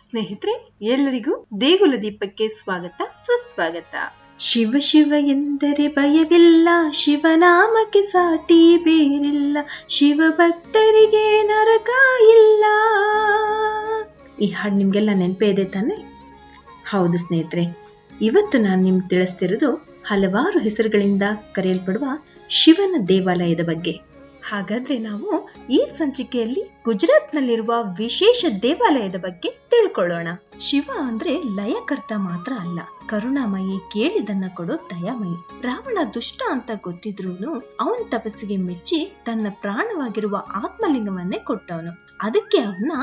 ಸ್ನೇಹಿತರೆ, ಎಲ್ಲರಿಗೂ ದೇಗುಲ ದೀಪಕ್ಕೆ ಸ್ವಾಗತ ಸುಸ್ವಾಗತ. ಶಿವ ಶಿವ ಎಂದರೆ ಭಯವಿಲ್ಲ, ಶಿವನಾಮಕ್ಕೆ ಸಾಟಿ ಬೇರಿಲ್ಲ, ಶಿವ ಭಕ್ತರಿಗೆ ನರಕ ಇಲ್ಲ. ಈ ಹಾಡು ನಿಮ್ಗೆಲ್ಲ ನೆನಪೇ ಇದೆ ತಾನೆ? ಹೌದು ಸ್ನೇಹಿತರೆ, ಇವತ್ತು ನಾನು ನಿಮ್ಗೆ ತಿಳಿಸ್ತಿರೋದು ಹಲವಾರು ಹೆಸರುಗಳಿಂದ ಕರೆಯಲ್ಪಡುವ ಶಿವನ ದೇವಾಲಯದ ಬಗ್ಗೆ. ಹಾಗಾದ್ರೆ ನಾವು ಈ ಸಂಚಿಕೆಯಲ್ಲಿ ಗುಜರಾತ್ ನಲ್ಲಿರುವ ವಿಶೇಷ ದೇವಾಲಯದ ಬಗ್ಗೆ ತಿಳ್ಕೊಳ್ಳೋಣ. ಶಿವ ಅಂದ್ರೆ ಲಯಕರ್ತ ಮಾತ್ರ ಅಲ್ಲ, ಕರುಣಾಮಯಿ, ಕೇಳಿದನ್ನ ಕೊಡೋ ದಯಾಮಯಿ. ರಾವಣ ದುಷ್ಟ ಅಂತ ಗೊತ್ತಿದ್ರೂನು ಅವನ್ ತಪಸ್ಸಿಗೆ ಮೆಚ್ಚಿ ತನ್ನ ಪ್ರಾಣವಾಗಿರುವ ಆತ್ಮಲಿಂಗವನ್ನೇ ಕೊಟ್ಟವನು. ಅದಕ್ಕೆ ಅವನ್ನ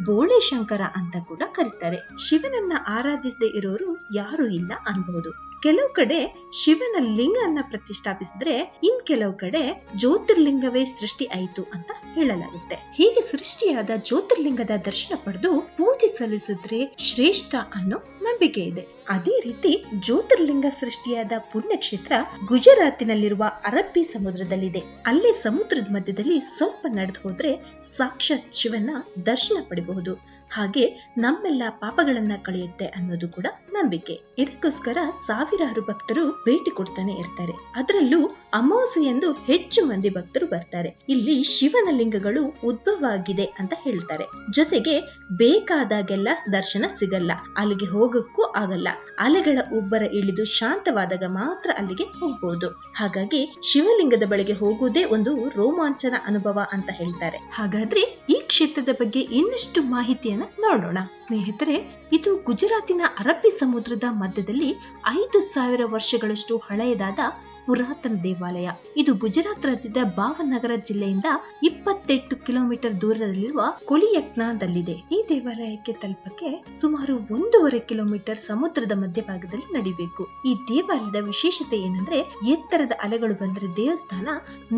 ಬೋಳೆ ಶಂಕರ ಅಂತ ಕೂಡ ಕರೀತಾರೆ. ಶಿವನನ್ನ ಆರಾಧಿಸದೆ ಇರೋರು ಯಾರು ಇಲ್ಲ ಅನ್ಬಹುದು. ಕೆಲವು ಕಡೆ ಶಿವನ ಲಿಂಗನ್ನ ಪ್ರತಿಷ್ಠಾಪಿಸಿದ್ರೆ ಇನ್ ಕೆಲವು ಕಡೆ ಜ್ಯೋತಿರ್ಲಿಂಗವೇ ಸೃಷ್ಟಿ ಆಯಿತು ಅಂತ ಹೇಳಲಾಗುತ್ತೆ. ಹೀಗೆ ಸೃಷ್ಟಿಯಾದ ಜ್ಯೋತಿರ್ಲಿಂಗದ ದರ್ಶನ ಪಡೆದು ಪೂಜೆ ಸಲ್ಲಿಸಿದ್ರೆ ಶ್ರೇಷ್ಠ ಅನ್ನೋ ನಂಬಿಕೆ ಇದೆ. ಅದೇ ರೀತಿ ಜ್ಯೋತಿರ್ಲಿಂಗ ಸೃಷ್ಟಿಯಾದ ಪುಣ್ಯಕ್ಷೇತ್ರ ಗುಜರಾತಿನಲ್ಲಿರುವ ಅರಬ್ಬಿ ಸಮುದ್ರದಲ್ಲಿದೆ. ಅಲ್ಲೇ ಸಮುದ್ರದ ಮಧ್ಯದಲ್ಲಿ ಸ್ವಲ್ಪ ನಡೆದು ಹೋದ್ರೆ ಸಾಕ್ಷಾತ್ ಶಿವನ ದರ್ಶನ ಪಡೆಯಬಹುದು. ಹಾಗೆ ನಮ್ಮೆಲ್ಲ ಪಾಪಗಳನ್ನ ಕಳೆಯುತ್ತೆ ಅನ್ನೋದು ಕೂಡ ನಂಬಿಕೆ. ಇದಕ್ಕೋಸ್ಕರ ಸಾವಿರಾರು ಭಕ್ತರು ಭೇಟಿ ಕೊಡ್ತಾನೆ ಇರ್ತಾರೆ. ಅದರಲ್ಲೂ ಅಮಾವಾಸ್ಯೆಯಂದು ಹೆಚ್ಚು ಮಂದಿ ಭಕ್ತರು ಬರ್ತಾರೆ. ಇಲ್ಲಿ ಶಿವನ ಲಿಂಗಗಳು ಉದ್ಭವ ಆಗಿದೆ ಅಂತ ಹೇಳ್ತಾರೆ. ಜೊತೆಗೆ ಬೇಕಾದಾಗೆಲ್ಲ ದರ್ಶನ ಸಿಗಲ್ಲ, ಅಲ್ಲಿಗೆ ಹೋಗಕ್ಕೂ ಆಗಲ್ಲ. ಅಲೆಗಳ ಉಬ್ಬರ ಇಳಿದು ಶಾಂತವಾದಾಗ ಮಾತ್ರ ಅಲ್ಲಿಗೆ ಹೋಗ್ಬಹುದು. ಹಾಗಾಗಿ ಶಿವಲಿಂಗದ ಬಳಿಗೆ ಹೋಗುವುದೇ ಒಂದು ರೋಮಾಂಚನ ಅನುಭವ ಅಂತ ಹೇಳ್ತಾರೆ. ಹಾಗಾದ್ರೆ ಈ ಕ್ಷೇತ್ರದ ಬಗ್ಗೆ ಇನ್ನಷ್ಟು ಮಾಹಿತಿಯನ್ನ ನೋಡೋಣ. ಸ್ನೇಹಿತರೆ, ಇದು ಗುಜರಾತಿನ ಅರಬ್ಬಿ ಸಮುದ್ರದ ಮಧ್ಯದಲ್ಲಿ 5,000 ವರ್ಷಗಳಷ್ಟು ಹಳೆಯದಾದ ಪುರಾತನ ದೇವಾಲಯ. ಇದು ಗುಜರಾತ್ ರಾಜ್ಯದ ಭಾವನಗರ ಜಿಲ್ಲೆಯಿಂದ 28 ಕಿಲೋಮೀಟರ್ ದೂರದಲ್ಲಿರುವ ಕೊಲಿಯಕ್ನಾದಲ್ಲಿದೆ. ಈ ದೇವಾಲಯಕ್ಕೆ ತಲುಪಕ್ಕೆ ಸುಮಾರು 1.5 ಕಿಲೋಮೀಟರ್ ಸಮುದ್ರದ ಮಧ್ಯಭಾಗದಲ್ಲಿ ನಡಿಬೇಕು. ಈ ದೇವಾಲಯದ ವಿಶೇಷತೆ ಏನಂದ್ರೆ, ಎತ್ತರದ ಅಲೆಗಳು ಬಂದ್ರೆ ದೇವಸ್ಥಾನ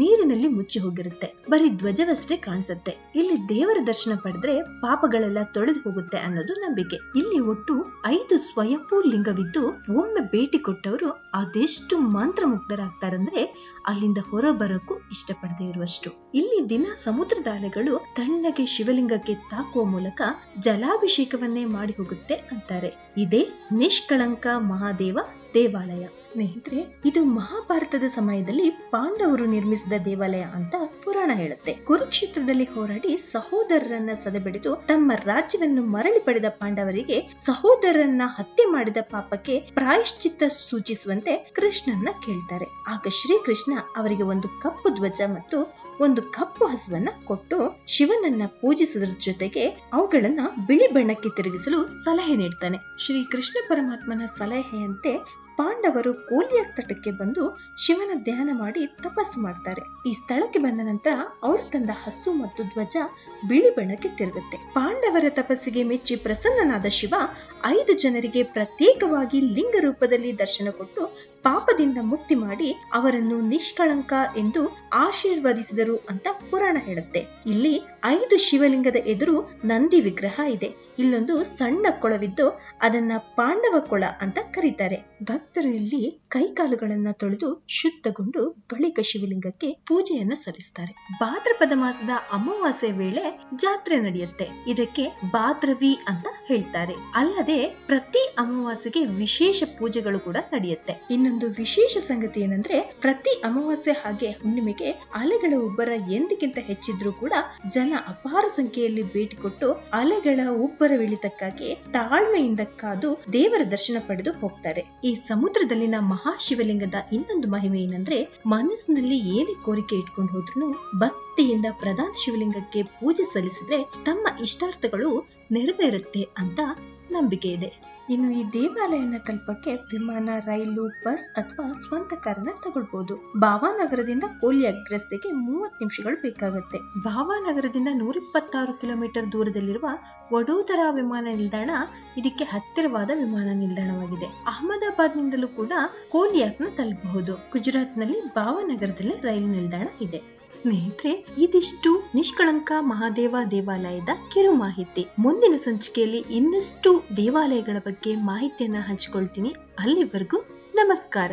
ನೀರಿನಲ್ಲಿ ಮುಚ್ಚಿ ಹೋಗಿರುತ್ತೆ, ಬರೀ ಧ್ವಜವಷ್ಟೇ ಕಾಣಿಸುತ್ತೆ. ಇಲ್ಲಿ ದೇವರ ದರ್ಶನ ಪಡೆದ್ರೆ ಪಾಪಗಳೆಲ್ಲ ತೊಳೆದು ಹೋಗುತ್ತೆ ಅನ್ನೋದು ನಂಬಿಕೆ. ಇಲ್ಲಿ ಒಟ್ಟು 5 ಸ್ವಯಂಭೂ ಲಿಂಗವಿದ್ದು ಒಮ್ಮೆ ಭೇಟಿ ಕೊಟ್ಟವರು ಅದೆಷ್ಟು ಮಂತ್ರಮುಗ್ಧರಾಗ್ತಾರಂದ್ರೆ ಅಲ್ಲಿಂದ ಹೊರ ಬರೋಕ್ಕೂ ಇಷ್ಟಪಡದೆ ಇರುವಷ್ಟು. ಇಲ್ಲಿ ದಿನ ಸಮುದ್ರದ ಅಲೆಗಳು ತಣ್ಣಗೆ ಶಿವಲಿಂಗಕ್ಕೆ ತಾಕುವ ಮೂಲಕ ಜಲಾಭಿಷೇಕವನ್ನೇ ಮಾಡಿ ಹೋಗುತ್ತೆ ಅಂತಾರೆ. ಇದೇ ನಿಷ್ಕಳಂಕ ಮಹಾದೇವ ದೇವಾಲಯ. ಸ್ನೇಹಿತರೆ, ಇದು ಮಹಾಭಾರತದ ಸಮಯದಲ್ಲಿ ಪಾಂಡವರು ನಿರ್ಮಿಸಿದ ದೇವಾಲಯ ಅಂತ ಪುರಾಣ ಹೇಳುತ್ತೆ. ಕುರುಕ್ಷೇತ್ರದಲ್ಲಿ ಹೋರಾಡಿ ಸಹೋದರರನ್ನ ಸದೆಬಡಿದು ತಮ್ಮ ರಾಜ್ಯವನ್ನು ಮರಳಿ ಪಡೆದ ಪಾಂಡವರಿಗೆ ಸಹೋದರರನ್ನ ಹತ್ಯೆ ಮಾಡಿದ ಪಾಪಕ್ಕೆ ಪ್ರಾಯಶ್ಚಿತ್ತ ಸೂಚಿಸುವಂತೆ ಕೃಷ್ಣನ್ನ ಕೇಳ್ತಾರೆ. ಆಗ ಶ್ರೀಕೃಷ್ಣ ಅವರಿಗೆ ಒಂದು ಕಪ್ಪು ಧ್ವಜ ಮತ್ತು ಒಂದು ಕಪ್ಪು ಹಸುವನ್ನ ಕೊಟ್ಟು ಶಿವನನ್ನ ಪೂಜಿಸುವುದರ ಜೊತೆಗೆ ಅವುಗಳನ್ನ ಬಿಳಿ ಬಣ್ಣಕ್ಕೆ ತಿರುಗಿಸಲು ಸಲಹೆ ನೀಡ್ತಾನೆ. ಶ್ರೀ ಕೃಷ್ಣ ಪರಮಾತ್ಮನ ಸಲಹೆಯಂತೆ ಪಾಂಡವರು ಕೋಲಿಯಾಕ್ ತಟಕ್ಕೆ ಬಂದು ಶಿವನ ಧ್ಯಾನ ಮಾಡಿ ತಪಸ್ಸು ಮಾಡ್ತಾರೆ. ಈ ಸ್ಥಳಕ್ಕೆ ಬಂದ ನಂತರ ಅವರು ತಂದ ಹಸು ಮತ್ತು ಧ್ವಜ ಬಿಳಿ ಬಣ್ಣಕ್ಕೆ ತಿರುಗುತ್ತೆ. ಪಾಂಡವರ ತಪಸ್ಸಿಗೆ ಮೆಚ್ಚಿ ಪ್ರಸನ್ನನಾದ ಶಿವ 5 ಜನರಿಗೆ ಪ್ರತ್ಯೇಕವಾಗಿ ಲಿಂಗ ರೂಪದಲ್ಲಿ ದರ್ಶನ ಕೊಟ್ಟು ಪಾಪದಿಂದ ಮುಕ್ತಿ ಮಾಡಿ ಅವರನ್ನು ನಿಷ್ಕಳಂಕ ಎಂದು ಆಶೀರ್ವದಿಸಿದರು ಅಂತ ಪುರಾಣ ಹೇಳುತ್ತೆ. ಇಲ್ಲಿ 5 ಶಿವಲಿಂಗದ ಎದುರು ನಂದಿ ವಿಗ್ರಹ ಇದೆ. ಇಲ್ಲೊಂದು ಸಣ್ಣ ಕೊಳವಿದ್ದು ಅದನ್ನ ಪಾಂಡವ ಕೊಳ ಅಂತ ಕರೀತಾರೆ. ಭಕ್ತರು ಇಲ್ಲಿ ಕೈಕಾಲುಗಳನ್ನ ತೊಳೆದು ಶುದ್ಧಗೊಂಡು ಬಳಿಕ ಶಿವಲಿಂಗಕ್ಕೆ ಪೂಜೆಯನ್ನ ಸಲ್ಲಿಸ್ತಾರೆ. ಭಾದ್ರಪದ ಮಾಸದ ಅಮಾವಾಸ್ಯೆ ವೇಳೆ ಜಾತ್ರೆ ನಡೆಯುತ್ತೆ. ಇದಕ್ಕೆ ಭಾದ್ರವಿ ಅಂತ ಹೇಳ್ತಾರೆ. ಅಲ್ಲದೆ ಪ್ರತಿ ಅಮಾವಾಸ್ಯೆಗೆ ವಿಶೇಷ ಪೂಜೆಗಳು ಕೂಡ ನಡೆಯುತ್ತೆ. ಇನ್ನೊಂದು ವಿಶೇಷ ಸಂಗತಿ ಏನಂದ್ರೆ, ಪ್ರತಿ ಅಮಾವಾಸ್ಯೆ ಹಾಗೆ ಹುಣ್ಣಿಮೆಗೆ ಅಲೆಗಳ ಉಬ್ಬರ ಎಂದಿಗಿಂತ ಹೆಚ್ಚಿದ್ರೂ ಕೂಡ ಜನ ಅಪಾರ ಸಂಖ್ಯೆಯಲ್ಲಿ ಭೇಟಿ ಕೊಟ್ಟು ಅಲೆಗಳ ಉಬ್ಬರವಿಳಿತಕ್ಕಾಗಿ ತಾಳ್ಮೆಯಿಂದ ಕಾದು ದೇವರ ದರ್ಶನ ಪಡೆದು ಹೋಗ್ತಾರೆ. ಈ ಸಮುದ್ರದಲ್ಲಿನ ಮಹಾಶಿವಲಿಂಗದ ಇನ್ನೊಂದು ಮಹಿಮೆ ಏನಂದ್ರೆ, ಮನಸ್ಸಿನಲ್ಲಿ ಏನೇ ಕೋರಿಕೆ ಇಟ್ಕೊಂಡು ಹೋದ್ರೂ ಭಕ್ತಿಯಿಂದ ಪ್ರಧಾನ ಶಿವಲಿಂಗಕ್ಕೆ ಪೂಜೆ ಸಲ್ಲಿಸಿದ್ರೆ ತಮ್ಮ ಇಷ್ಟಾರ್ಥಗಳು ನೆರವೇರುತ್ತೆ ಅಂತ ನಂಬಿಕೆ ಇದೆ. ಇನ್ನು ಈ ದೇವಾಲಯನ ತಲುಪಕ್ಕೆ ವಿಮಾನ, ರೈಲು, ಬಸ್ ಅಥವಾ ಸ್ವಂತ ಕಾರನ್ನ ತಗೊಳ್ಬಹುದು. ಭಾವನಗರದಿಂದ ಕೋಲಿಯಾಕ್ ರಸ್ತೆಗೆ 30 ನಿಮಿಷಗಳು ಬೇಕಾಗುತ್ತೆ. ಭಾವನಗರದಿಂದ 126 ಕಿಲೋಮೀಟರ್ ದೂರದಲ್ಲಿರುವ ವಡೋದರಾ ವಿಮಾನ ನಿಲ್ದಾಣ ಇದಕ್ಕೆ ಹತ್ತಿರವಾದ ವಿಮಾನ ನಿಲ್ದಾಣವಾಗಿದೆ. ಅಹಮದಾಬಾದ್ ನಿಂದಲೂ ಕೂಡ ಕೋಲಿಯಾಕ್ನ ತಲುಪಬಹುದು. ಗುಜರಾತ್ ನಲ್ಲಿ ಭಾವನಗರದಲ್ಲಿ ರೈಲು ನಿಲ್ದಾಣ ಇದೆ. ಸ್ನೇಹಿತರೆ, ಇದಿಷ್ಟು ನಿಷ್ಕಳಂಕ ಮಹಾದೇವ ದೇವಾಲಯದ ಕಿರು ಮಾಹಿತಿ. ಮುಂದಿನ ಸಂಚಿಕೆಯಲ್ಲಿ ಇನ್ನಷ್ಟು ದೇವಾಲಯಗಳ ಬಗ್ಗೆ ಮಾಹಿತಿಯನ್ನ ಹಂಚಿಕೊಳ್ತೀನಿ. ಅಲ್ಲಿವರೆಗೂ ನಮಸ್ಕಾರ.